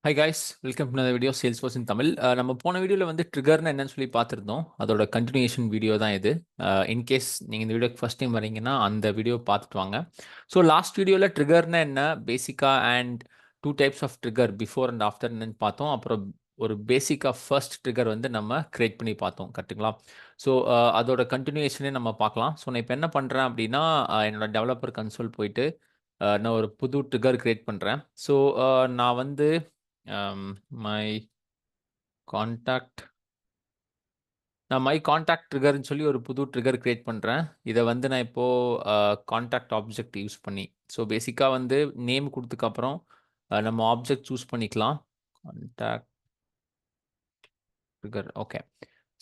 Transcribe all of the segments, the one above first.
High guys, welcome to video Salesforce in Tamil. நம்ம போன வீடியோவில் வந்து ட்ரிகர்னு என்னன்னு சொல்லி பார்த்துருந்தோம். அதோட கண்டினியூஷன் வீடியோ தான் இது. இன்கேஸ் நீங்கள் இந்த வீடியோக்கு ஃபஸ்ட் டைம் வரீங்கன்னா அந்த வீடியோ பார்த்துட்டு வாங்க. ஸோ லாஸ்ட் வீடியோவில் ட்ரிகர்னா என்ன, பேசிக்காக and two types of trigger, before and after என்னன்னு பார்த்தோம். அப்புறம் ஒரு பேசிக்காக ஃபர்ஸ்ட் ட்ரிகர் வந்து நம்ம கிரியேட் பண்ணி பார்த்தோம், கரெக்டுங்களா? ஸோ அதோட கண்டினியூஷனே நம்ம பார்க்கலாம். ஸோ நான் இப்போ என்ன பண்ணுறேன் அப்படின்னா, என்னோட டெவலப்பர் கன்சோல் போயிட்டு நான் ஒரு புது ட்ரிகர் கிரியேட் பண்ணுறேன். ஸோ நான் வந்து மை கான்டாக்ட் நான் மை கான்டாக்ட் ட்ரிகர்னு சொல்லி ஒரு புது ட்ரிகர் கிரியேட் பண்ணுறேன். இதை வந்து நான் இப்போது கான்டாக்ட் ஆப்ஜெக்ட் யூஸ் பண்ணி, ஸோ பேசிக்காக வந்து நேம் கொடுத்ததுக்கப்புறம் நம்ம ஆப்ஜெக்ட் சூஸ் பண்ணிக்கலாம். கான்டாக்ட் ட்ரிகர், ஓகே,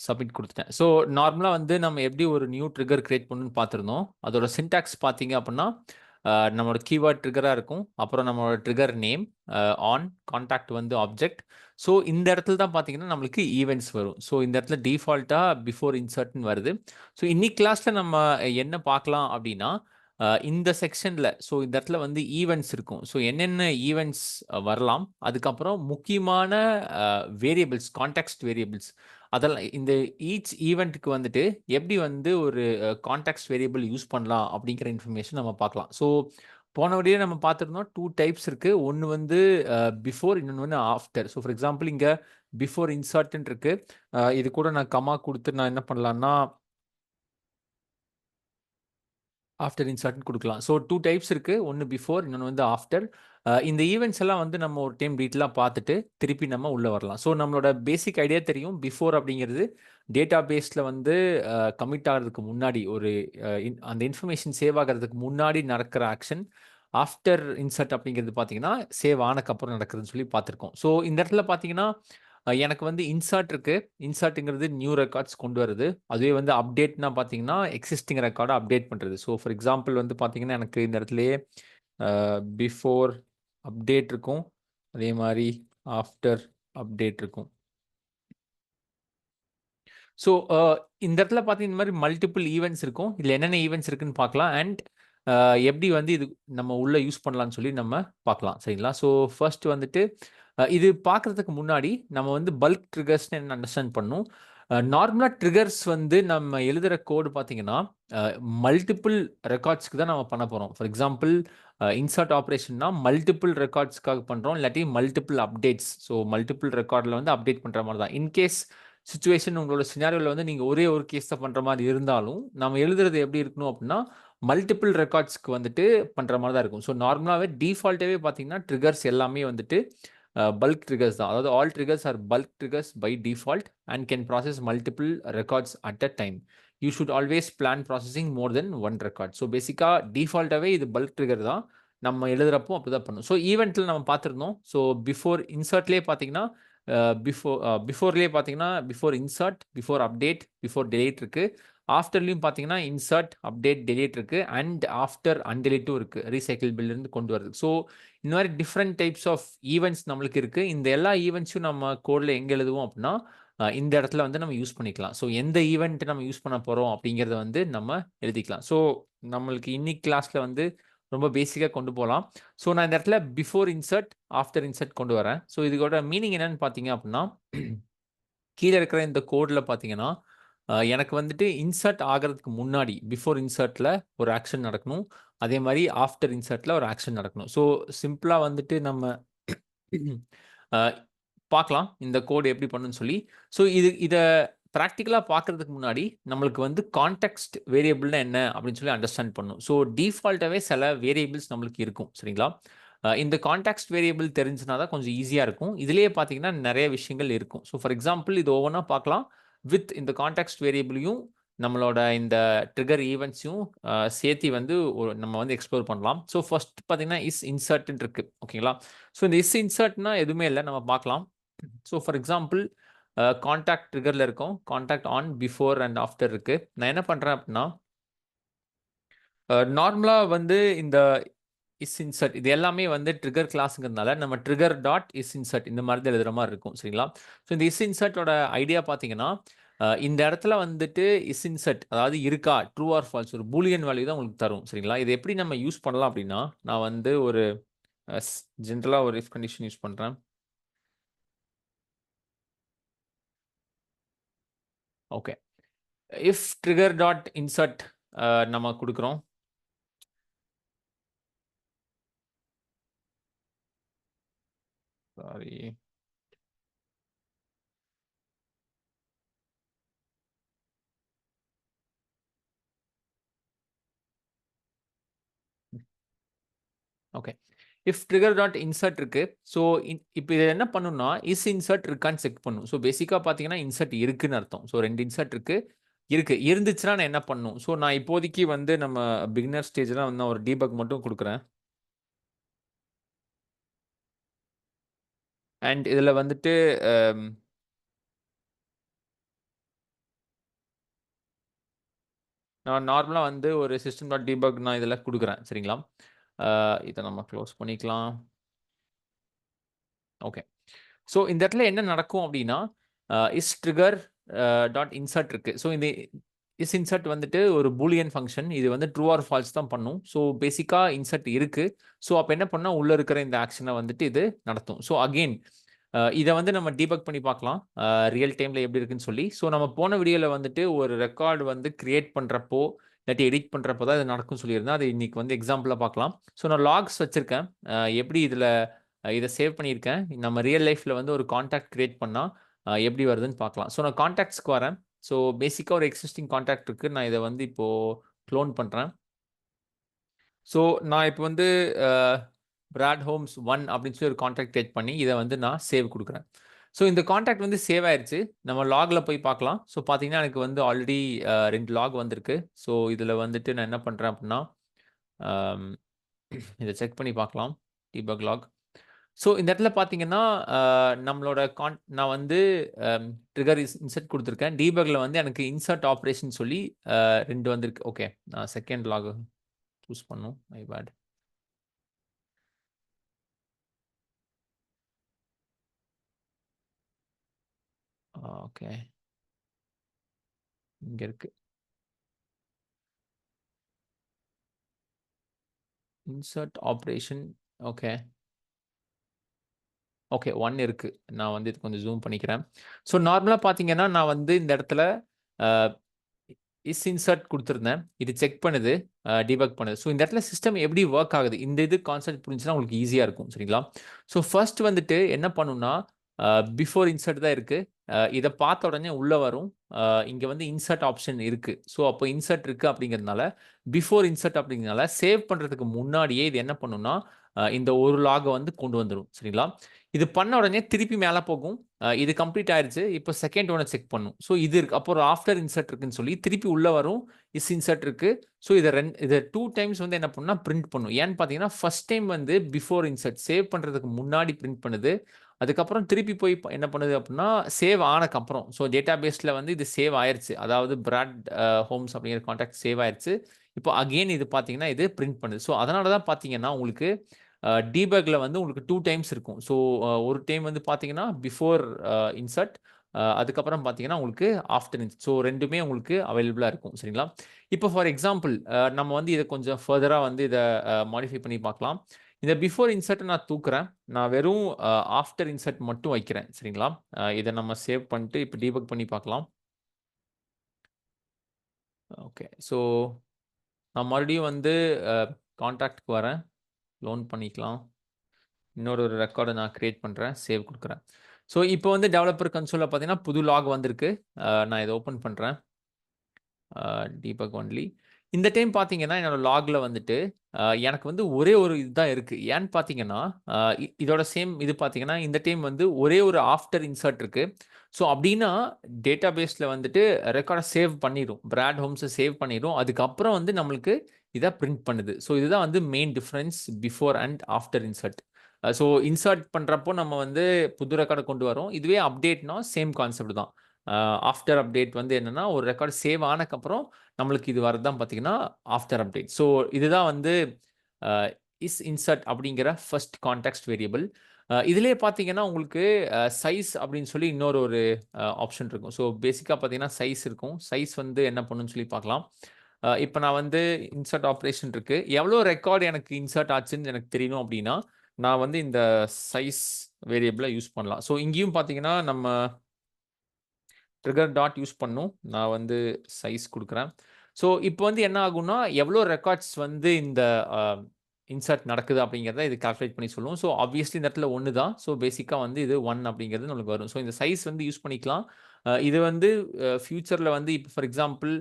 சப்மிட் கொடுத்துட்டேன். ஸோ நார்மலாக வந்து நம்ம எப்படி ஒரு நியூ ட்ரிகர் கிரியேட் பண்ணணும்னு பார்த்துருந்தோம். அதோட சின்டாக்ஸ் பார்த்தீங்க அப்படின்னா, நம்மளோட கீவேர்ட் ட்ரிகராக இருக்கும். அப்புறம் நம்மளோட ட்ரிகர் நேம், ஆன் கான்டாக்ட் வந்து ஆப்ஜெக்ட். ஸோ இந்த இடத்துல தான் பார்த்தீங்கன்னா நம்மளுக்கு ஈவெண்ட்ஸ் வரும். ஸோ இந்த இடத்துல டிஃபால்ட்டாக பிஃபோர் இன்சர்ட்னு வருது. ஸோ இன்னைக்கு கிளாஸில் நம்ம என்ன பார்க்கலாம் அப்படின்னா, இந்த செக்ஷனில், ஸோ இந்த இடத்துல வந்து ஈவெண்ட்ஸ் இருக்கும். ஸோ என்னென்ன ஈவெண்ட்ஸ் வரலாம், அதுக்கப்புறம் முக்கியமான வேரியபிள்ஸ், கான்டெக்ஸ்ட் வேரியபிள்ஸ், அதெல்லாம் இந்த ஈச் ஈவெண்ட்டுக்கு வந்துட்டு எப்படி வந்து ஒரு கான்டெக்ஸ்ட் வேரியபிள் யூஸ் பண்ணலாம் அப்படிங்கிற இன்ஃபர்மேஷன் நம்ம பார்க்கலாம். ஸோ போன வழியே நம்ம பார்த்துருந்தோம், டூ டைப்ஸ் இருக்கு. ஒன்று வந்து பிஃபோர், இன்னொன்று வந்து ஆஃப்டர். ஸோ ஃபார் எக்ஸாம்பிள் இங்கே பிஃபோர் இன்சர்ட்னு இருக்கு. இது கூட நான் கமா கொடுத்து நான் என்ன பண்ணலாம்னா ஆஃப்டர் இன்சர்ட்னு கொடுக்கலாம். ஸோ டூ டைப்ஸ் இருக்கு. ஒன்று பிஃபோர், இன்னொன்று வந்து ஆஃப்டர். இந்த ஈவெண்ட்ஸ் எல்லாம் வந்து நம்ம ஒரு டைம் டீட்டெயிலாக பார்த்துட்டு திருப்பி நம்ம உள்ளே வரலாம். ஸோ நம்மளோட பேசிக் ஐடியா தெரியும். பிஃபோர் அப்படிங்கிறது டேட்டா பேஸில் வந்து கமிட் ஆகிறதுக்கு முன்னாடி ஒரு அந்த இன்ஃபர்மேஷன் சேவ் ஆகிறதுக்கு முன்னாடி நடக்கிற ஆக்ஷன். ஆஃப்டர் இன்சர்ட் அப்படிங்கிறது பார்த்தீங்கன்னா சேவ் ஆனக்கப்புறம் நடக்குதுன்னு சொல்லி பார்த்துருக்கோம். ஸோ இந்த இடத்துல பார்த்தீங்கன்னா எனக்கு வந்து இன்சர்ட் இருக்கு. இன்சர்ட்ங்கிறது நியூ ரெக்கார்ட்ஸ் கொண்டு வருது. அதுவே வந்து அப்டேட்னா பார்த்தீங்கன்னா, எக்ஸிஸ்டிங் ரெக்கார்ட அப்டேட் பண்றது. ஸோ ஃபார் எக்ஸாம்பிள் வந்து பார்த்தீங்கன்னா, எனக்கு இந்த இடத்துலயே பிஃபோர் அப்டேட் இருக்கும். அதே மாரி ஆஃப்டர் அப்டேட் இருக்கும். ஸோ இந்த இடத்துல பார்த்தீங்கன்னா, இந்த மாரி மல்டிபிள் ஈவெண்ட்ஸ் இருக்கும். இதுல என்னென்ன ஈவெண்ட்ஸ் இருக்குன்னு பார்க்கலாம். அண்ட் எப்படி வந்து இது நம்ம உள்ள யூஸ் பண்ணலாம்னு சொல்லி நம்ம பார்க்கலாம். சரிங்களா? ஸோ ஃபர்ஸ்ட் வந்துட்டு இது பார்க்கறதுக்கு முன்னாடி நம்ம வந்து பல்க் ட்ரிகர்ஸ்ன்னு என்ன அண்டர்ஸ்டாண்ட் பண்ணணும். நார்மலா ட்ரிகர்ஸ் வந்து நம்ம எழுதுற கோடு பார்த்தீங்கன்னா, மல்டிபிள் ரெக்கார்ட்ஸ்க்கு தான் நம்ம பண்ண போறோம். ஃபார் எக்ஸாம்பிள் இன்சர்ட் ஆப்பரேஷன்னா மல்டிபிள் ரெக்கார்ட்ஸ்க்காக பண்றோம். இல்லாட்டி மல்டிபிள் அப்டேட்ஸ். ஸோ மல்டிபிள் ரெக்கார்ட்ல வந்து அப்டேட் பண்ற மாரி தான். இன்கேஸ் சிச்சுவேஷன் உங்களோட சினாரியோல வந்து நீங்க ஒரே ஒரு கேஸ் தான் பண்ற மாரி இருந்தாலும், நம்ம எழுதுறது எப்படி இருக்கணும் அப்படின்னா, மல்டிபிள் ரெக்கார்ட்ஸ்க்கு வந்துட்டு பண்ற மாரி தான் இருக்கும். ஸோ நார்மலாவே டிஃபால்ட்டாவே பார்த்தீங்கன்னா, ட்ரிகர்ஸ் எல்லாமே வந்துட்டு பல்க் ட்ரிகர்ஸ் தான். அதாவது all triggers are bulk triggers by default and can process multiple records at a time. You should always plan processing more than one record. So பேசிக்கா டிஃபால்ட்டாவே இது பல்க் ட்ரிகர் தான். நம்ம எழுதுறப்போ அப்படிதான் பண்ணும். ஸோ ஈவெண்ட்ல நம்ம பார்த்திருந்தோம். ஸோ பிஃபோர் இன்சர்ட்லயே பார்த்தீங்கன்னா, பிஃபோர்லயே பார்த்தீங்கன்னா, before insert, before update, before delete இருக்கு. ஆஃப்டர்லயும் பார்த்தீங்கன்னா, இன்சர்ட், அப்டேட், டெலீட் இருக்கு. அண்ட் ஆஃப்டர் அன்டெலீட்டும் இருக்கு. ரீசைக்கிள் பில்லிருந்து கொண்டு வருது. ஸோ இந்த மாதிரி டிஃப்ரெண்ட் டைப்ஸ் ஆஃப் ஈவெண்ட்ஸ் நம்மளுக்கு இருக்கு. இந்த எல்லா ஈவெண்ட்ஸும் நம்ம கோட்ல எங்க எழுதுவோம் அப்படின்னா, இந்த இடத்துல வந்து நம்ம யூஸ் பண்ணிக்கலாம். ஸோ எந்த ஈவெண்ட் நம்ம யூஸ் பண்ண போறோம் அப்படிங்கிறத வந்து நம்ம எழுதிக்கலாம். ஸோ நம்மளுக்கு இன்னைக்கு கிளாஸ்ல வந்து ரொம்ப பேசிக்கா கொண்டு போலாம். ஸோ நான் இந்த இடத்துல பிஃபோர் இன்சர்ட், ஆஃப்டர் இன்சர்ட் கொண்டு வரேன். ஸோ இதோட மீனிங் என்னன்னு பார்த்தீங்க அப்படின்னா, கீழ இருக்கிற இந்த கோட்ல பார்த்தீங்கன்னா, எனக்கு வந்துட்டு இன்சர்ட் ஆகுறதுக்கு முன்னாடி பிஃபோர் இன்சர்ட்ல ஒரு ஆக்ஷன் நடக்கணும். அதே மாரி ஆஃப்டர் இன்சர்ட்ல ஒரு ஆக்ஷன் நடக்கணும். ஸோ சிம்பிளா வந்துட்டு நம்ம அ பார்க்கலாம். இந்த கோட் எப்படி பண்ணும்னு சொல்லி. ஸோ இத பிராக்டிகலா பார்க்கறதுக்கு முன்னாடி நம்மளுக்கு வந்து கான்டெக்ஸ்ட் வேரியபிள்னா என்ன அப்படின்னு சொல்லி அண்டர்ஸ்டாண்ட் பண்ணணும். ஸோ டிஃபால்ட்டாவே சில வேரியபிள்ஸ் நம்மளுக்கு இருக்கும். சரிங்களா? இந்த கான்டெக்ஸ்ட் வேரியபிள் தெரிஞ்சுனா தான் கொஞ்சம் ஈஸியா இருக்கும். இதிலேயே பார்த்தீங்கன்னா நெறைய விஷயங்கள் இருக்கும். ஸோ ஃபார் எக்ஸாம்பிள் இது ஒவ்வொன்னா பார்க்கலாம். வித் இந்த கான்டெக்ஸ்ட் வேரியபிளையும் நம்மளோட இந்த ட்ரிகர் ஈவெண்ட்ஸையும் சேர்த்தி வந்து நம்ம வந்து எக்ஸ்ப்ளோர் பண்ணலாம். ஸோ ஃபர்ஸ்ட் பார்த்தீங்கன்னா இஸ் இன்சர்ட்ன்னு இருக்கு. ஓகேங்களா? ஸோ இந்த இஸ் இன்சர்ட்னா எதுவுமே இல்ல. நம்ம பார்க்கலாம். ஸோ ஃபார் எக்ஸாம்பிள் கான்டாக்ட் ட்ரிகர்ல இருக்கும். Contact on, before and after இருக்கு. நான் என்ன பண்றேன் அப்படின்னா, நார்மலா வந்து இந்த இஸ் இன்சர்ட் இது எல்லாமே வந்து ட்ரிகர் கிளாஸ்ங்கிறதுனால நம்ம ட்ரிகர் டாட் இஸ் இன்சர்ட் இந்த மாதிரி தான் எழுதுற மாதிரி இருக்கும். சரிங்களா? ஸோ இந்த இஸ் இன்சர்ட்டோட ஐடியா பார்த்தீங்கன்னா, இந்த இடத்துல வந்துட்டு இஸ் இன்சர்ட் அதாவது இருக்கா, ட்ரூ ஆர் ஃபால்ஸ் ஒரு பூலியன் வேல்யூ தான் உங்களுக்கு தரும். சரிங்களா? இது எப்படி நம்ம யூஸ் பண்ணலாம் அப்படின்னா, நான் வந்து ஒரு ஜென்ரலா ஒரு இஃப் கண்டிஷன் யூஸ் பண்றேன். Okay. If trigger dot insert நம்ம குடுக்குறோம். Sorry. Okay. If trigger dot insert இருக்கு. ஸோ இப்ப இத என்ன பண்ணும்னா, இஸ் இன்சர்ட் இருக்கான்னு செக் பண்ணும். ஸோ பேசிக்கா பார்த்தீங்கன்னா, இன்சர்ட் இருக்குன்னு அர்த்தம். ஸோ 2 இன்சர்ட் இருக்கு. இருந்துச்சுன்னா நான் என்ன பண்ணணும்? ஸோ நான் இப்போதைக்கு வந்து நம்ம பிகினர் ஸ்டேஜ்ல வந்து நான் ஒரு டீபக் மட்டும் குடுக்குறேன். அண்ட் இதுல வந்துட்டு அம் நான் நார்மலா வந்து ஒரு சிஸ்டம் டாட் டீபக் நான் இதுல குடுக்குறேன். சரிங்களா? இத நம்ம க்ளோஸ் பண்ணிக்கலாம். ஓகே. ஸோ இந்த இடத்துல என்ன நடக்கும் அப்டின்னா, இஸ் ட்ரிகர் டாட் இன்சர்ட் இருக்கு. ஸோ இந்த இஸ் இன்சர்ட் வந்துட்டு ஒரு பூலியன் ஃபங்ஷன். இது வந்து ட்ரூ ஆர் ஃபால்ஸ் தான் பண்ணும். ஸோ பேசிக்கா இன்சர்ட் இருக்கு. ஸோ அப்ப என்ன பண்ணா, உள்ள இருக்கிற இந்த ஆக்ஷன வந்துட்டு இது நடத்தும். ஸோ அகைன் இத வந்து நம்ம டீபக் பண்ணி பார்க்கலாம். ரியல் டைம்ல எப்படி இருக்குன்னு சொல்லி. ஸோ நம்ம போன வீடியோல வந்துட்டு ஒரு ரெக்கார்ட் வந்து கிரியேட் பண்றப்போ, இல்லாட்டி எடிட் பண்றப்போ தான் இது நடக்கும்னு சொல்லியிருந்தேன். அது இன்னைக்கு வந்து எக்ஸாம்பிளா பார்க்கலாம். ஸோ நான் லாக்ஸ் வச்சிருக்கேன். எப்படி இதுல இத சேவ் பண்ணியிருக்கேன். நம்ம ரியல் லைஃப்ல வந்து ஒரு கான்டாக்ட் கிரியேட் பண்ணா எப்படி வருதுன்னு பார்க்கலாம். ஸோ நான் கான்டாக்ட்ஸ்க்கு வரேன். ஸோ பேசிக்கா ஒரு எக்ஸிஸ்டிங் கான்டாக்ட் இருக்கு. நான் இத வந்து இப்போ குளோன் பண்றேன். ஸோ நான் இப்போ வந்து அ பிராட் ஹோம்ஸ் 1 அப்படின்னு சொல்லி ஒரு கான்டாக்ட் கிரியேட் பண்ணி, இத வந்து நான் சேவ் குடுக்குறேன். ஸோ இந்த கான்டாக்ட் வந்து சேவ் ஆயிருச்சு. நம்ம லாக்ல போய் பார்க்கலாம். ஸோ பார்த்தீங்கன்னா, எனக்கு வந்து ஆல்ரெடி 2 லாக் வந்திருக்கு. ஸோ இதுல வந்துட்டு நான் என்ன பண்றேன் அப்படின்னா, அம் இத செக் பண்ணி பார்க்கலாம். Debug lock. ஸோ இந்த இடத்துல பார்த்தீங்கன்னா, அ நம்மளோட நான் வந்து அம் ட்ரிகர் இன்சர்ட் குடுத்துருக்கேன். டீபக்ல வந்து எனக்கு இன்சர்ட் ஆப்பரேஷன் சொல்லி 2 வந்திருக்கு. ஓகே. நான் செகண்ட் லாக் சூஸ் பண்ணணும். My bad. ஓகே. இங்க இருக்கு. Insert operation. ஓகே. ஓகே. 1 இருக்கு. நான் வந்து இது கொஞ்சம் ஜூம் பண்ணிக்கிறேன். ஸோ நார்மலா பார்த்தீங்கன்னா, நான் வந்து இந்த இடத்துல அ இஸ் இன்சர்ட் குடுத்திருந்தேன். இது செக் பண்ணுது. டீபக் பண்ணுது. ஸோ இந்த இடத்துல சிஸ்டம் எப்படி வொர்க் ஆகுது? இந்த இது கான்செப்ட் புரிஞ்சுச்சுனா உங்களுக்கு ஈஸியா இருக்கும். சரிங்களா? ஸோ ஃபர்ஸ்ட் வந்துட்டு என்ன பண்ணும்னா, அ பிஃபோர் இன்சர்ட் தான் இருக்கு. இத பார்த்த உடனே உள்ள வரும். அ இங்க வந்து இன்சர்ட் ஆப்ஷன் இருக்கு. ஸோ அப்போ இன்சர்ட் இருக்கு அப்படிங்கிறதுனால, பிஃபோர் இன்சர்ட் அப்படிங்கிறதுனால, சேவ் பண்றதுக்கு முன்னாடியே இது என்ன பண்ணும்னா, இந்த ஒரு லாக வந்து கொண்டு வந்துரும். சரிங்களா? இது பண்ண உடனே திருப்பி மேல போகும். இது கம்ப்ளீட் ஆயிருச்சு. இப்போ செகண்ட் ஒன்ன செக் பண்ணும். ஸோ இது இருக்கு. அப்போ ஒரு ஆஃப்டர் இன்சர்ட் இருக்குன்னு சொல்லி திருப்பி உள்ள வரும். இஸ் இன்சர்ட் இருக்கு. ஸோ இத 2 டைம்ஸ் வந்து என்ன பண்ணும்னா பிரிண்ட் பண்ணும். ஏன்னு பார்த்தீங்கன்னா, ஃபர்ஸ்ட் டைம் வந்து பிஃபோர் இன்சர்ட் சேவ் பண்றதுக்கு முன்னாடி பிரிண்ட் பண்ணுது. அதுக்கப்புறம் திருப்பி போய் என்ன பண்ணுது அப்டின்னா, சேவ் ஆனக்கப்புறம். ஸோ டேட்டாபேஸ்ல வந்து இது சேவ் ஆயிருச்சு. அதாவது பிராட் ஹோம்ஸ் அப்படிங்கிற கான்டாக்ட் சேவ் ஆயிருச்சு. இப்போ அகைன் இது பார்த்தீங்கன்னா, இது பிரிண்ட் பண்ணுது. ஸோ அதனால தான் பார்த்தீங்கன்னா, உங்களுக்கு டீபக்ல வந்து உங்களுக்கு 2 டைம்ஸ் இருக்கும். ஸோ ஒரு டைம் வந்து பார்த்தீங்கன்னா, பிஃபோர் இன்சர்ட் அதுக்கப்புறம் பார்த்தீங்கன்னா, உங்களுக்கு ஆஃப்டர் இன்சர்ட். ஸோ 2மே உங்களுக்கு அவைலபிளா இருக்கும். சரிங்களா? இப்போ ஃபார் எக்ஸாம்பிள் நம்ம வந்து இத கொஞ்சம் ஃபர்தரா வந்து இத மாடிஃபை பண்ணி பார்க்கலாம். இந்த பிஃபோர் இன்சர்ட்ட நான் தூக்குறேன். நான் வெறும் ஆஃப்டர் இன்சர்ட் மட்டும் வைக்கிறேன். சரிங்களா? இத நம்ம சேவ் பண்ணிட்டு இப்ப டீபக் பண்ணி பார்க்கலாம். ஓகே. ஸோ நான் மறுபடியும் வந்து அ கான்டாக்ட்க்கு வரேன். லோன் பண்ணிக்கலாம். இன்னொரு ஒரு ரெக்கார்ட நான் கிரியேட் பண்றேன். சேவ் குடுக்குறேன். ஸோ இப்போ வந்து டெவலப்பர் கன்சோல்ல பார்த்தீங்கன்னா, புது லாக் வந்திருக்கு. நான் இத ஓப்பன் பண்றேன். Debug only. இந்த டைம் பார்த்தீங்கன்னா, என்னோட லாக்ல வந்துட்டு எனக்கு வந்து ஒரே ஒரு இதுதான் இருக்கு. ஏன்னு பார்த்தீங்கன்னா, அ இதோட சேம் இது பார்த்தீங்கன்னா, இந்த டைம் வந்து ஒரே ஒரு ஆஃப்டர் இன்சர்ட் இருக்கு. ஸோ அப்டின்னா, டேட்டாபேஸ்ல வந்துட்டு ரெக்கார்ட சேவ் பண்ணிரும். பிராட் ஹோம்ஸ சேவ் பண்ணிரும். அதுக்கப்புறம் வந்து நம்மளுக்கு இத பிரிண்ட் பண்ணுது. ஸோ இதுதான் வந்து main difference before and after insert. So insert பண்றப்போ நம்ம வந்து புது ரெக்கார்ட கொண்டு வரோம். இதுவே அப்டேட்னா சேம் கான்செப்ட் தான். ஆஃப்டர் அப்டேட் வந்து என்னன்னா, ஒரு ரெக்கார்ட் சேவ் ஆனக்கப்புறம் நம்மளுக்கு இது வரது தான் பார்த்தீங்கன்னா, ஆஃப்டர் அப்டேட். ஸோ இதுதான் வந்து அ இஸ் இன்சர்ட் அப்படிங்கிற ஃபர்ஸ்ட் கான்டெக்ஸ்ட் வேரியபிள். இதிலேயே பார்த்தீங்கன்னா, உங்களுக்கு சைஸ் அப்படின்னு சொல்லி இன்னொரு ஒரு ஆப்ஷன் இருக்கும். ஸோ பேசிக்கா பார்த்தீங்கன்னா, சைஸ் இருக்கும். சைஸ் வந்து என்ன பண்ணும்னு சொல்லி பார்க்கலாம். இப்ப நான் வந்து இன்சர்ட் ஆப்பரேஷன் இருக்கு. எவ்வளோ ரெக்கார்ட் எனக்கு இன்சர்ட் ஆச்சுன்னு எனக்கு தெரியணும் அப்படின்னா, நான் வந்து இந்த சைஸ் வேரியபிள யூஸ் பண்ணலாம். ஸோ இங்கேயும் பார்த்தீங்கன்னா, நம்ம ட்ரிகர் டாட் யூஸ் பண்ணும். நான் வந்து சைஸ் குடுக்குறேன். ஸோ இப்போ வந்து என்ன ஆகும்னா, எவ்வளோ ரெக்கார்ட்ஸ் வந்து இந்த அ இன்சர்ட் நடக்குது அப்படிங்கிறத இது கால்குலேட் பண்ணி சொல்லும். ஸோ ஆப்வியஸ்லி இந்த இடத்துல 1 தான். ஸோ பேசிக்கா வந்து இது 1 அப்படிங்கிறது நம்மளுக்கு வரும். ஸோ இந்த சைஸ் வந்து யூஸ் பண்ணிக்கலாம். இது வந்து ஃபியூச்சர்ல வந்து இப்போ ஃபார் எக்ஸாம்பிள்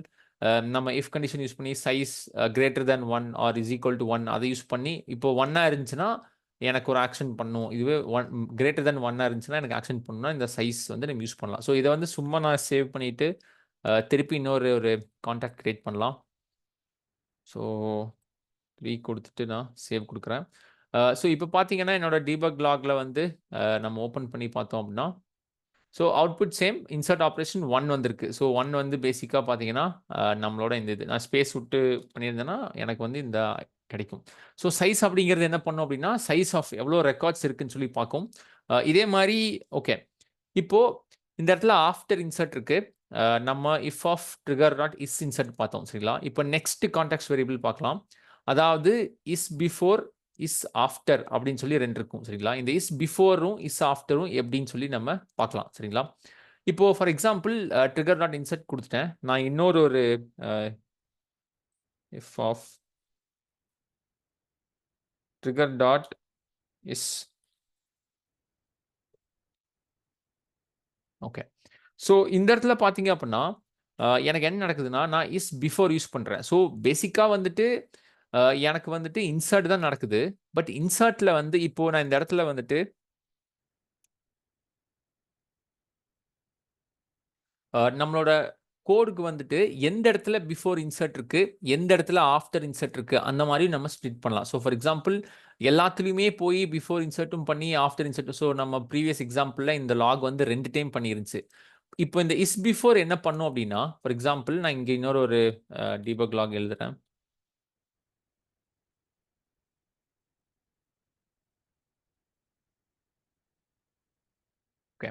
நம்ம இஃப் கண்டிஷன் யூஸ் பண்ணி size greater than 1 or is equal to 1 அதை யூஸ் பண்ணி இப்போ 1 இருந்துச்சுன்னா எனக்கு ஒரு ஆக்ஷன் பண்ணும். இதுவே கிரேட்டர் தேன் 1 இருந்துச்சுன்னா எனக்கு ஆக்ஷன் பண்ணணும்னா இந்த சைஸ் வந்து நம்ம யூஸ் பண்ணலாம். ஸோ இதை வந்து சும்மா நான் சேவ் பண்ணிட்டு திருப்பி இன்னொரு ஒரு கான்டாக்ட் கிரியேட் பண்ணலாம். ஸோ 3 கொடுத்துட்டு நான் சேவ் குடுக்குறேன். ஸோ இப்போ பார்த்தீங்கன்னா, என்னோட டீபக் லாக்ல வந்து நம்ம ஓப்பன் பண்ணி பார்த்தோம் அப்படின்னா, so output same insert operation 1 வந்திருக்கு. ஸோ 1 வந்து பேசிக்கா பார்த்தீங்கன்னா, நம்மளோட இந்த இது. நான் ஸ்பேஸ் விட்டு பண்ணியிருந்தேன்னா, எனக்கு வந்து இந்த கிடைக்கும். ஸோ சைஸ் அப்படிங்கிறது என்ன பண்ணும் அப்படின்னா, சைஸ் ஆஃப் எவ்வளோ ரெக்கார்ட்ஸ் இருக்குன்னு சொல்லி பார்க்கும். இதே மாரி ஓகே. இப்போ இந்த இடத்துல ஆஃப்டர் இன்சர்ட் இருக்கு. நம்ம if of trigger dot is insert பார்த்தோம் சரிங்களா? இப்போ நெக்ஸ்ட் கான்டெக்ஸ்ட் வேரியபிள் பார்க்கலாம். அதாவது இஸ் பிஃபோர், இஸ் ஆஃப்டர் அப்படின்னு சொல்லி 2 இருக்கும் சரிங்களா? இந்த இஸ் பிஃபோரும், இஸ் ஆஃப்டரும் எப்படின்னு சொல்லி நம்ம பார்க்கலாம் சரிங்களா? இப்போ for example trigger dot insert குடுத்துட்டேன். நான் இன்னொரு ஒரு if of trigger dot is okay. So இந்த இடத்துல பார்த்தீங்க அப்படின்னா, எனக்கு என்ன நடக்குதுன்னா, நான் இஸ் பிஃபோர் யூஸ் பண்றேன். ஸோ பேசிக்கா வந்துட்டு அ எனக்கு வந்துட்டு இன்சர்ட் தான் நடக்குது. பட் இன்சர்ட்ல வந்து இப்போ நான் இந்த இடத்துல வந்துட்டு நம்மளோட கோடுக்கு வந்துட்டு எந்த இடத்துல பிஃபோர் இன்சர்ட் இருக்கு, எந்த இடத்துல ஆஃப்டர் இன்சர்ட் இருக்கு, அந்த மாரி நம்ம ஸ்ப்ளிட் பண்ணலாம். ஸோ ஃபார் எக்ஸாம்பிள் எல்லாத்துலயுமே போய் பிஃபோர் இன்சர்ட்டும் பண்ணி, ஆஃப்டர் இன்சர்ட்டும் ஸோ நம்ம ப்ரீவியஸ் எக்ஸாம்பிள்ல இந்த லாக் வந்து 2 டைம் பண்ணிருந்துச்சு. இப்போ இந்த இஸ் பிஃபோர் என்ன பண்ணும் அப்படின்னா, ஃபார் எக்ஸாம்பிள் நான் இங்க இன்னொரு ஒரு டீபக் லாக் எழுதுறேன். ஓகே.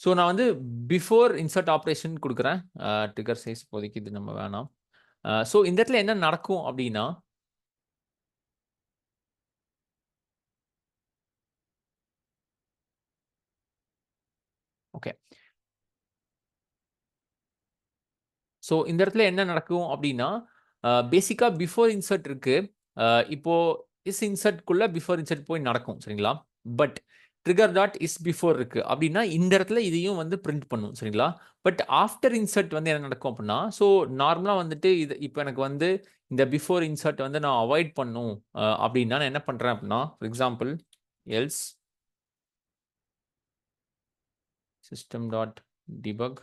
ஸோ நான் வந்து பிஃபோர் இன்சர்ட் ஆப்பரேஷன் குடுக்குறேன். ட்ரிகர் சைஸ் இப்போதைக்கு இது நம்ம வேணாம். ஸோ இந்த இடத்துல என்ன நடக்கும் அப்படின்னா ஓகே. ஸோ இந்த இடத்துல என்ன நடக்கும் அப்படின்னா, பேசிக்கா பிஃபோர் இன்சர்ட் இருக்கு. அ இப்போ இஸ் இன்சர்ட்குள்ள பிஃபோர் இன்சர்ட் போய் நடக்கும் சரிங்களா? But trigger dot is before இருக்கு. அப்படின்னா இந்த இடத்துல இதையும் வந்து பிரிண்ட் பண்ணும் சரிங்களா? பட் ஆஃப்டர் இன்சர்ட் வந்து என்ன நடக்கும் அப்படின்னா, ஸோ நார்மலா வந்துட்டு இது இப்போ எனக்கு வந்து இந்த பிஃபோர் இன்சர்ட் வந்து நான் அவாய்ட் பண்ணும் அப்படின்னா நான் என்ன பண்றேன் அப்படின்னா, for example else system dot debug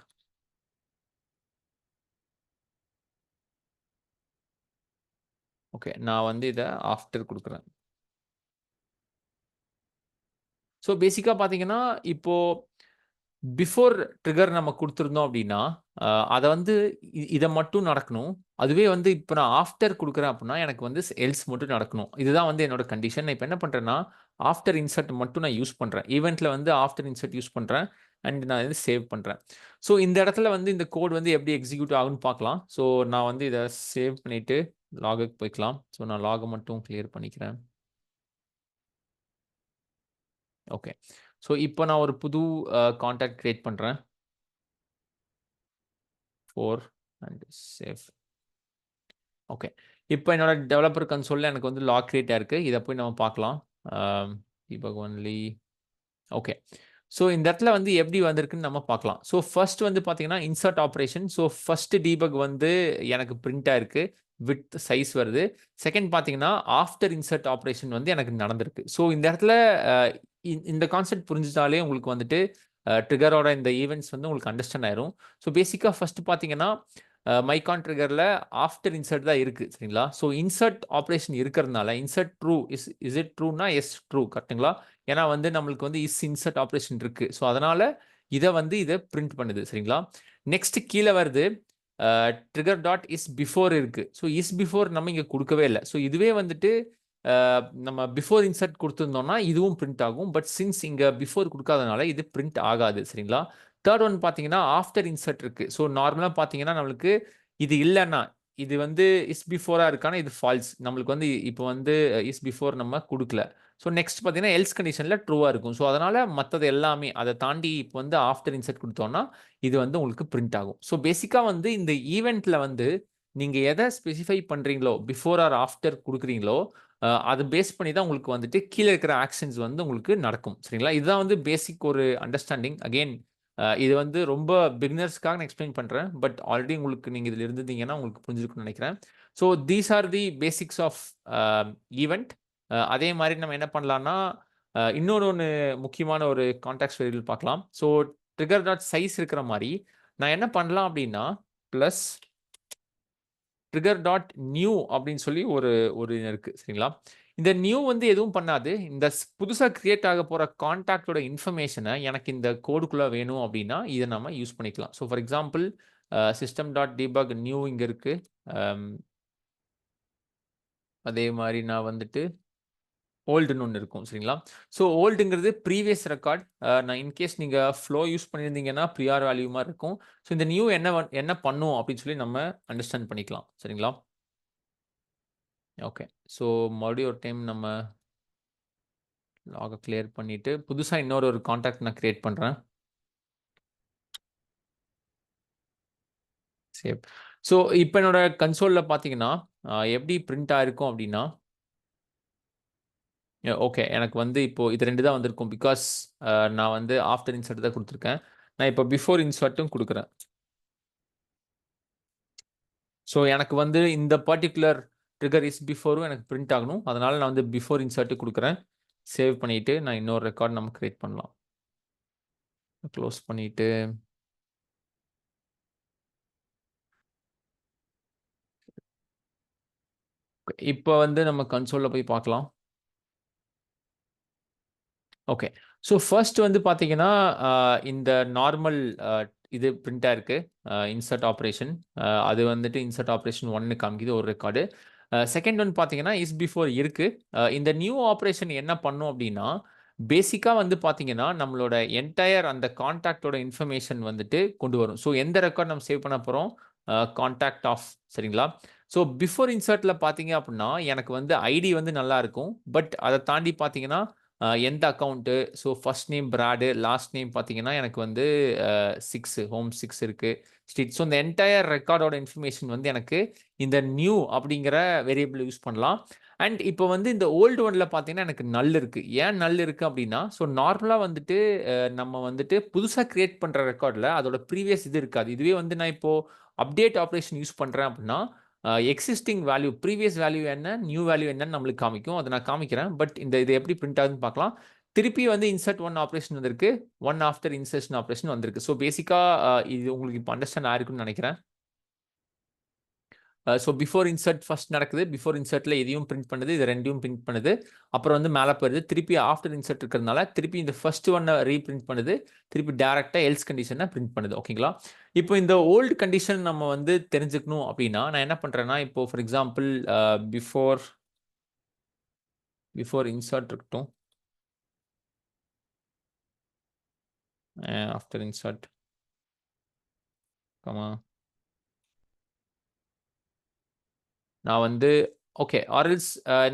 okay. நான் வந்து இத ஆஃப்டர் குடுக்குறேன். ஸோ பேசிக்கா பார்த்தீங்கன்னா, இப்போ பிஃபோர் ட்ரிகர் நம்ம குடுத்திருந்தோம் அப்டின்னா, அத வந்து இத மட்டும் நடக்கணும். அதுவே வந்து இப்ப நான் ஆஃப்டர் குடுக்குறேன் அப்டின்னா, எனக்கு வந்து எல்ஸ் மட்டும் நடக்கணும். இதுதான் வந்து என்னோட கண்டிஷன். நான் இப்ப என்ன பண்றேன்னா, ஆஃப்டர் இன்சர்ட் மட்டும் நான் யூஸ் பண்றேன். ஈவென்ட்ல வந்து ஆஃப்டர் இன்சர்ட் யூஸ் பண்றேன். அண்ட் நான் இத சேவ் பண்றேன். ஸோ இந்த இடத்துல வந்து இந்த கோட் வந்து எப்டி எக்ஸிக்யூட் ஆகும்னு பார்க்கலாம். ஸோ நான் வந்து இத சேவ் பண்ணிட்டு லாகுக்கு போய்க்கலாம். ஸோ நான் லாக மட்டும் கிளியர் பண்ணிக்கிறேன். ஓகே. ஸோ இப்போ நான் ஒரு புது கான்டாக்ட் கிரியேட் பண்றேன். 4 அண்ட் சேவ். ஓகே. இப்போ என்னோட டெவலப்பர் கன்சோல்ல எனக்கு வந்து லாக் கிரியேட் ஆயிருக்கு. இத போய் நம்ம பார்க்கலாம். Debug only okay. ஸோ இந்த இடத்துல வந்து எப்படி வந்திருக்குன்னு நம்ம பார்க்கலாம். ஸோ ஃபர்ஸ்ட் வந்து பார்த்தீங்கன்னா, insert operation. So first debug வந்து எனக்கு பிரிண்ட் ஆயிருக்கு. விட்த் சைஸ் வருது. செகண்ட் பார்த்தீங்கன்னா, ஆஃப்டர் இன்சர்ட் ஆப்பரேஷன் வந்து எனக்கு நடந்திருக்கு. ஸோ இந்த இடத்துல அ இந்த கான்செப்ட் புரிஞ்சுட்டாலே உங்களுக்கு வந்துட்டு ட்ரிகரோட இந்த ஈவென்ட்ஸ் வந்து உங்களுக்கு அண்டர்ஸ்டாண்ட் ஆயிரும். ஸோ பேசிக்கா ஃபர்ஸ்ட் பார்த்தீங்கன்னா, மைகான் ட்ரிகர்ல ஆஃப்டர் இன்சர்ட் தான் இருக்கு. சரிங்களா? ஸோ இன்சர்ட் ஆப்பரேஷன் இருக்கிறதுனால, இன்சர்ட் ட்ரூ இஸ் இட் ட்ரூனா, எஸ் ட்ரூ கரெக்ட்டுங்களா? ஏன்னா வந்து நம்மளுக்கு வந்து இஸ் இன்சர்ட் ஆப்பரேஷன் இருக்கு. ஸோ அதனால இத பிரிண்ட் பண்ணுது. சரிங்களா? நெக்ஸ்ட் கீழ வருது. ட்ரிகர் டாட் இஸ் பிஃபோர் இருக்கு. ஸோ இஸ் பிஃபோர் நம்ம இங்க குடுக்கவே இல்ல. ஸோ இதுவே வந்துட்டு நம்ம பிஃபோர் இன்சர்ட் குடுத்திருந்தோம்னா, இதுவும் பிரிண்ட் ஆகும். பட் சின்ஸ் இங்க பிஃபோர் குடுக்காதனால இது பிரிண்ட் ஆகாது. சரிங்களா? தேர்ட் ஒன் பார்த்தீங்கன்னா, ஆஃப்டர் இன்சர்ட் இருக்கு. ஸோ நார்மலா பார்த்தீங்கன்னா, நம்மளுக்கு இது இல்லன்னா, இது வந்து இஸ் பிஃபோரா இருக்கான்னா, இது ஃபால்ஸ். நம்மளுக்கு வந்து இப்போ வந்து இஸ் பிஃபோர் நம்ம குடுக்கல. ஸோ நெக்ஸ்ட் பார்த்தீங்கன்னா எல்ஸ் கண்டிஷனில் ட்ரூவாக இருக்கும். ஸோ அதனால் மற்றது எல்லாமே அதை தாண்டி இப்போ வந்து ஆஃப்டர் இன்சர்ட் கொடுத்தோன்னா இது வந்து உங்களுக்கு பிரிண்ட் ஆகும். ஸோ பேசிக்காக வந்து இந்த ஈவெண்ட்டில் வந்து நீங்கள் எதை ஸ்பெசிஃபை பண்ணுறீங்களோ பிஃபோர் ஆர் ஆஃப்டர் கொடுக்குறீங்களோ அது பேஸ் பண்ணி தான் உங்களுக்கு வந்துட்டு கீழே இருக்கிற ஆக்ஷன்ஸ் வந்து உங்களுக்கு நடக்கும். சரிங்களா? இதுதான் வந்து பேசிக் ஒரு அண்டர்ஸ்டாண்டிங். அகெயின் இது வந்து ரொம்ப பிகினர்ஸ்க்காக நான் எக்ஸ்பிளைன் பண்ணுறேன். பட் ஆல்ரெடி உங்களுக்கு நீங்கள் இதில் இருந்தீங்கன்னா உங்களுக்கு புரிஞ்சிருக்கும்னு நினைக்கிறேன். So these are the basics of event. அதே மாதிரி நம்ம என்ன பண்ணலாம்னா இன்னொரு ஒன்று முக்கியமான ஒரு கான்டாக்ட் வேரியபிள் பார்க்கலாம். ஸோ ட்ரிகர் டாட் சைஸ் இருக்கிற மாதிரி நான் என்ன பண்ணலாம் அப்படின்னா ப்ளஸ் ட்ரிகர் டாட் நியூ அப்படின்னு சொல்லி ஒரு இருக்கு. சரிங்களா? இந்த நியூ வந்து எதுவும் பண்ணாது. இந்த புதுசாக கிரியேட் ஆக போகிற கான்டாக்டோட இன்ஃபர்மேஷனை எனக்கு இந்த கோடுக்குள்ளே வேணும் அப்படின்னா இதை நம்ம யூஸ் பண்ணிக்கலாம். So for example system dot debug new இங்கே இருக்கு. அதே மாதிரி நான் வந்துட்டு ஓல்டுன்னு ஒன்று இருக்கும். சரிங்களா? ஸோ ஓல்டுங்கிறது ப்ரீவியஸ் ரெக்கார்ட். நான் இன்கேஸ் நீங்கள் ஃப்ளோ யூஸ் பண்ணியிருந்தீங்கன்னா ப்ரியார் வேல்யூ மாதிரி இருக்கும். ஸோ இந்த நியூ என்ன பண்ணும் அப்படின்னு சொல்லி நம்ம அண்டர்ஸ்டாண்ட் பண்ணிக்கலாம். சரிங்களா? ஓகே. ஸோ மறுபடியும் ஒரு டைம் நம்ம லாகை கிளியர் பண்ணிட்டு புதுசாக இன்னொரு கான்டாக்ட் நான் கிரியேட் பண்ணுறேன். சேவ். ஸோ இப்போ என்னோட கன்சோலில் பார்த்தீங்கன்னா எப்படி பிரிண்ட் ஆயிருக்கும் அப்படின்னா ஓகே. எனக்கு வந்து இப்போ இது 2 தான் வந்திருக்கும். பிகாஸ் நான் வந்து ஆஃப்டர் இன்சர்ட் தான் குடுத்துருக்கேன். நான் இப்போ பிஃபோர் இன்சர்ட்டும் குடுக்குறேன். ஸோ எனக்கு வந்து இந்த பர்ட்டிகுலர் ட்ரிகர் இஸ் பிஃபோரும் எனக்கு பிரிண்ட் ஆகணும். அதனால நான் வந்து பிஃபோர் இன்சர்ட் குடுக்குறேன். சேவ் பண்ணிட்டு நான் இன்னொரு ரெக்கார்ட் நம்ம கிரியேட் பண்ணலாம். க்ளோஸ் பண்ணிட்டு இப்போ வந்து நம்ம கன்சோல்ல போய் பார்க்கலாம். ஓகே. ஸோ ஃபர்ஸ்ட் வந்து பார்த்தீங்கன்னா, இந்த நார்மல் இது பிரிண்ட் ஆயிருக்கு. Insert operation. அது வந்துட்டு இன்சர்ட் ஆப்பரேஷன் 1ன்னு காமிக்குது ஒரு ரெக்கார்டு. செகண்ட் ஒன் பார்த்தீங்கன்னா, இஸ் பிஃபோர் இருக்கு. இந்த நியூ ஆப்பரேஷன் என்ன பண்ணும் அப்டின்னா, பேசிக்கா வந்து பார்த்தீங்கன்னா, நம்மளோட என்டயர் அந்த கான்டாக்ட்டோட இன்ஃபர்மேஷன் வந்துட்டு கொண்டு வரும். ஸோ எந்த ரெக்கார்ட் நம்ம சேவ் பண்ண போறோம்? கான்டாக்ட் ஆஃப் சரிங்களா? ஸோ பிஃபோர் இன்சர்ட்ல பார்த்தீங்க அப்டின்னா, எனக்கு வந்து ஐடி வந்து நல்லா இருக்கும். பட் அத தாண்டி பார்த்தீங்கன்னா எந்த account, so first name Brad, last name பார்த்தீங்கன்னா, எனக்கு வந்து 6 ஹோம் 6 இருக்கு. ஸ்ட்ரீட். ஸோ இந்த என்டயர் ரெக்கார்டோட இன்ஃபர்மேஷன் வந்து எனக்கு இந்த நியூ அப்படிங்கிற வேரியபிள் யூஸ் பண்ணலாம். அண்ட் இப்போ வந்து இந்த ஓல்டு ஒன்ல பார்த்தீங்கன்னா, எனக்கு நல் இருக்கு. ஏன் நல் இருக்கு அப்படின்னா, ஸோ நார்மலா வந்துட்டு நம்ம வந்துட்டு புதுசா கிரியேட் பண்ற ரெக்கார்ட்ல அதோட ப்ரீவியஸ் இது இருக்காது. இதுவே வந்து நான் இப்போ அப்டேட் ஆப்பரேஷன் யூஸ் பண்றேன் அப்படின்னா, எக்ஸிஸ்டிங் வேல்யூ ப்ரீவியஸ் வேல்யூ என்ன, நியூ வேல்யூ என்னன்னு நம்மளுக்கு காமிக்கும். அதை நான் காமிக்கிறேன். பட் இது எப்படி பிரிண்ட் ஆகுதுன்னு பார்க்கலாம். திருப்பி வந்து இன்சர்ட் 1 ஆப்பரேஷன் வந்திருக்கு. 1 ஆஃப்டர் இன்சர்ஷன் ஆப்பரேஷன் வந்திருக்கு. ஸோ பேசிக்கா இது உங்களுக்கு இப்போ அண்டர்ஸ்டாண்ட் ஆயிருக்கும்னு நினைக்கிறேன். ஸோ பிஃபோர் இன்சர்ட் ஃபர்ஸ்ட் நடக்குது. பிஃபோர் இன்சர்ட்ல இதையும் பிரிண்ட் பண்ணுது. இது 2யும் பிரிண்ட் பண்ணுது. அப்புறம் வந்து மேல போயிருது. திருப்பி ஆஃப்டர் இன்சர்ட் இருக்கிறதுனால திருப்பி இந்த ஃபர்ஸ்ட் ஒன்ன ரீபிரிண்ட் பண்ணுது. திருப்பி டைரக்ட்டா எல்ஸ் கண்டிஷன பிரிண்ட் பண்ணுது. ஓகேங்களா? இப்போ இந்த ஓல்ட் கண்டிஷன் நம்ம வந்து தெரிஞ்சுக்கணும் அப்படின்னா, நான் என்ன பண்றேன்னா, இப்போ ஃபார் எக்ஸாம்பிள் பிஃபோர் இன்சர்ட் இருக்கட்டும். After insert. கமா. நான் வந்து ஓகே. ஆர் எல்ஸ்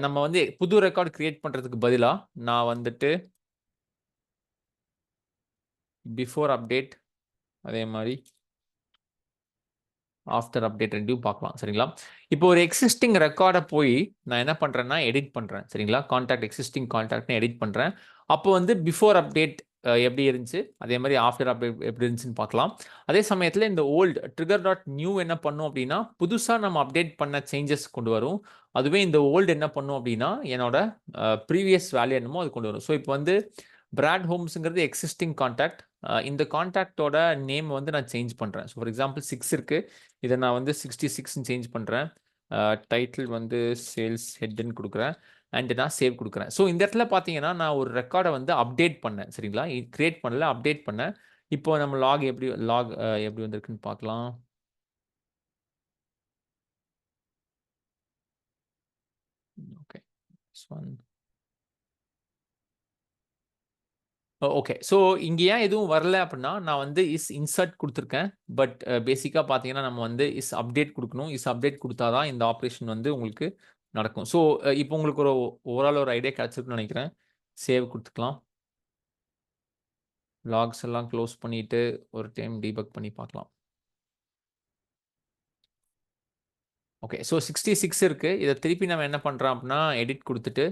நம்ம வந்து புது ரெக்கார்ட் கிரியேட் பண்றதுக்கு பதிலா, நான் வந்துட்டு பிஃபோர் அப்டேட் அதே மாரி ஆஃப்டர் அப்டேட் 2யும் பார்க்கலாம். சரிங்களா? இப்போ ஒரு எக்ஸிஸ்டிங் ரெக்கார்ட போய் நான் என்ன பண்றேன்னா, எடிட் பண்றேன். சரிங்களா? எக்ஸிஸ்டிங் கான்டாக்ட்னு எடிட் பண்றேன். அப்போ வந்து பிஃபோர் அப்டேட் எப்படி இருந்துச்சு, அதே மாரி ஆஃப்டர் அப்டேட் எப்படி இருந்துச்சுன்னு பார்க்கலாம். அதே சமயத்தில இந்த ஓல்ட் ட்ரிகர் டாட் நியூ என்ன பண்ணும் அப்படின்னா, புதுசா நம்ம அப்டேட் பண்ண சேஞ்சஸ் கொண்டு வரும். அதுவே இந்த ஓல்ட் என்ன பண்ணும் அப்படின்னா, என்னோட ப்ரீவியஸ் வேல்யூ என்னமோ அது கொண்டு வரும். ஸோ இப்போ வந்து பிராட் ஹோம்ஸ்ங்கிறது எக்ஸிஸ்டிங் கான்டாக்ட். இந்த கான்டாக்ட்டோட நேம் வந்து நான் சேஞ்ச் பண்றேன். ஸோ ஃபார் எக்ஸாம்பிள் 6 இருக்கு. இத நான் வந்து 66ன்னு சேஞ்ச் பண்றேன். டைட்டில் வந்து சேல்ஸ் ஹெட்ன்னு குடுக்குறேன். அண்ட் நான் சேவ் குடுக்குறேன். ஸோ இந்த இடத்துல பார்த்தீங்கன்னா, நான் ஒரு ரெக்கார்ட வந்து அப்டேட் பண்ணேன். சரிங்களா? கிரியேட் பண்ணல, அப்டேட் பண்ணேன். இப்போ நம்ம லாக் எப்படி வந்திருக்குன்னு பார்க்கலாம். Okay. This one. Okay. So இங்க ஏன் எதுவும் வரல அப்படின்னா, நான் வந்து இன்சர்ட் குடுத்துருக்கேன். பட் பேசிக்கா பார்த்தீங்கன்னா, நம்ம வந்து அப்டேட் குடுக்கணும். அப்டேட் குடுத்தா தான் இந்த ஆப்பரேஷன் வந்து உங்களுக்கு நடக்கும். ஸோ இப்போ உங்களுக்கு ஒரு ஓவரால் ஒரு ஐடியா கிடைச்சிருக்குன்னு நினைக்கிறேன். சேவ் குடுத்துக்கலாம். லாக்ஸ் எல்லாம் க்ளோஸ் பண்ணிட்டு ஒரு டைம் டீபக் பண்ணி பார்க்கலாம். ஓகே. ஸோ 66 இருக்கு. இத திருப்பி நம்ம என்ன பண்றோம் அப்டின்னா, எடிட் குடுத்துட்டு,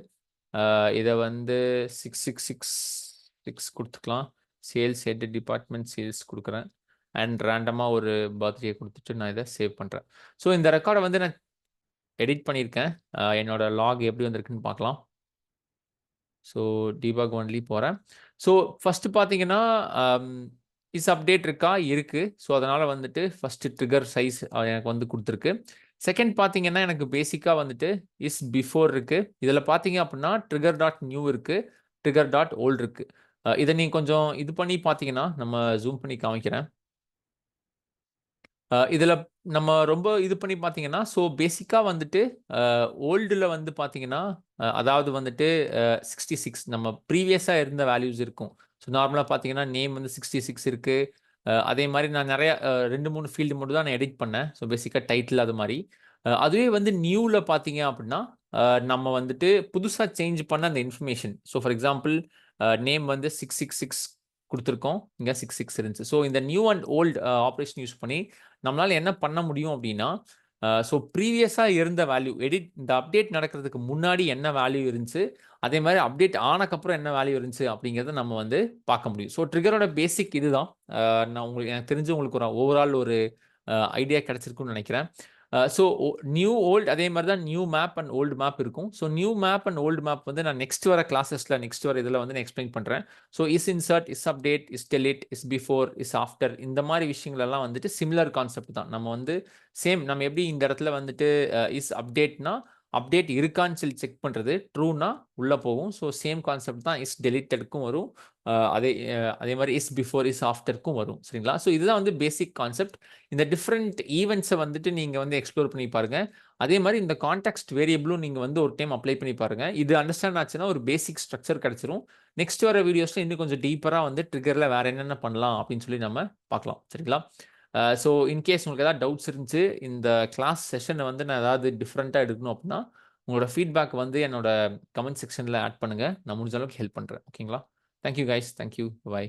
இத வந்து 6666 குடுத்துக்கலாம். சேல்ஸ் ஹெட் டிபார்ட்மெண்ட் சேல்ஸ் குடுக்குறேன். அண்ட் ரேண்டமா ஒரு பர்த்டே குடுத்துட்டு நான் இத சேவ் பண்றேன். ஸோ இந்த ரெக்கார்ட வந்து நான் எடிட் பண்ணியிருக்கேன். என்னோட லாக் எப்படி வந்திருக்குன்னு பார்க்கலாம். ஸோ டீபக் ஒன்லி போறேன். ஸோ ஃபர்ஸ்ட் பார்த்தீங்கன்னா, அம் இஸ் அப்டேட் இருக்கா? இருக்கு. ஸோ அதனால வந்துட்டு ஃபர்ஸ்ட் ட்ரிக்கர் சைஸ் எனக்கு வந்து குடுத்துருக்கு. செகண்ட் பார்த்தீங்கன்னா, எனக்கு பேசிக்கா வந்துட்டு இஸ் பிஃபோர் இருக்கு. இதில பார்த்தீங்க அப்டின்னா, ட்ரிக்கர் டாட் நியூ இருக்கு. ட்ரிக்கர் டாட் ஓல்ட் இருக்கு. இத நீங்க கொஞ்சம் இது பண்ணி பார்த்தீங்கன்னா, நம்ம ஜூம் பண்ணி காமிக்கிறேன். இதில நம்ம ரொம்ப இது பண்ணி பார்த்தீங்கன்னா, ஸோ பேசிக்கா வந்துட்டு ஓல்டுல வந்து பார்த்தீங்கன்னா, அதாவது வந்துட்டு 66 நம்ம ப்ரீவியஸா இருந்த வேல்யூஸ் இருக்கும். ஸோ நார்மலா பார்த்தீங்கன்னா, நேம் வந்து 66 இருக்கு. அதே மாரி நான் நெறைய 2, 3 ஃபீல்டு மட்டும் தான் நான் எடிட் பண்ணேன். ஸோ பேசிக்கா டைட்டில் அது மாரி. அதுவே வந்து நியூல பார்த்தீங்க அப்டின்னா, அ நம்ம வந்துட்டு புதுசா சேஞ்ச் பண்ண அந்த information. So for example name வந்து 666 குடுத்துருக்கோம். இங்க 66 இருந்துச்சு. ஸோ இந்த new and volt operation use பண்ணி நம்மளால என்ன பண்ண முடியும் அப்டின்னா, ஸோ ப்ரீவியஸா இருந்த வேல்யூ இந்த அப்டேட் நடக்கிறதுக்கு முன்னாடி என்ன வேல்யூ இருந்துச்சு, அதே மாரி அப்டேட் ஆனக்கப்புறம் என்ன வேல்யூ இருந்துச்சு அப்டிங்கிறத நம்ம வந்து பார்க்க முடியும். ஸோ ட்ரிக்கரோட பேசிக் இதுதான். நான் எனக்கு தெரிஞ்சு உங்களுக்கு ஒரு ஓவரால் ஒரு ஐடியா கிடைச்சிருக்கும்னு நெனைக்கிறேன். ஸோ நியூ, ஓல்ட் அதே மாரி தான் new map and old map இருக்கும். So new map and old map வந்து நான் நெக்ஸ்ட் வர கிளாஸஸ்ல, நெக்ஸ்ட் வர இதில வந்து நான் எக்ஸ்ப்ளைன் பண்றேன். So is insert, is update, is delete, is before, is after இந்த மாரி விஷயங்கள் எல்லாம் வந்துட்டு சிமிலர் கான்செப்ட் தான். நம்ம வந்து நம்ம எப்படி இந்த இடத்துல வந்துட்டு இஸ் அப்டேட்னா, அப்டேட் இருக்கான்னு சொல்லி செக் பண்றது. ட்ரூனா உள்ள போகும். ஸோ சேம் கான்செப்ட் தான் இஸ் டெலீட்டடுக்கும் வரும். அதே மாரி இஸ் பிஃபோர், இஸ் ஆஃப்டர்க்கும் வரும். சரிங்களா? ஸோ இதுதான் வந்து பேசிக் கான்செப்ட். இந்த டிஃபரெண்ட் ஈவென்ட்ஸ வந்துட்டு நீங்க வந்து எக்ஸ்ப்ளோர் பண்ணி பாருங்க. அதே மாரி இந்த கான்டெக்ஸ்ட் வேரியபிளும் நீங்க வந்து ஒரு டைம் அப்ளை பண்ணி பாருங்க. இது அண்டர்ஸ்டாண்ட் ஆச்சுன்னா ஒரு பேசிக் ஸ்ட்ரக்சர் கிடைச்சிரும். நெக்ஸ்ட் வர வீடியோஸ்ல இன்னும் கொஞ்சம் டீப்பரா வந்து ட்ரிக்கர்ல வேற என்னென்ன பண்ணலாம் அப்படின்னு சொல்லி நம்ம பார்க்கலாம். சரிங்களா? ஸோ இன்கேஸ் உங்களுக்கு ஏதாவது டவுட்ஸ் இருந்துச்சு, இந்த கிளாஸ் செஷன வந்து நான் ஏதாவது டிஃபரெண்ட்டா எடுக்கணும் அப்படின்னா, உங்களோட ஃபீட்பேக் வந்து என்னோட கமெண்ட் செக்ஷன்ல ஆட் பண்ணுங்க. நான் முடிஞ்ச அளவுக்கு ஹெல்ப் பண்றேன். ஓகேங்களா? Thank you guys. Thank you. Bye.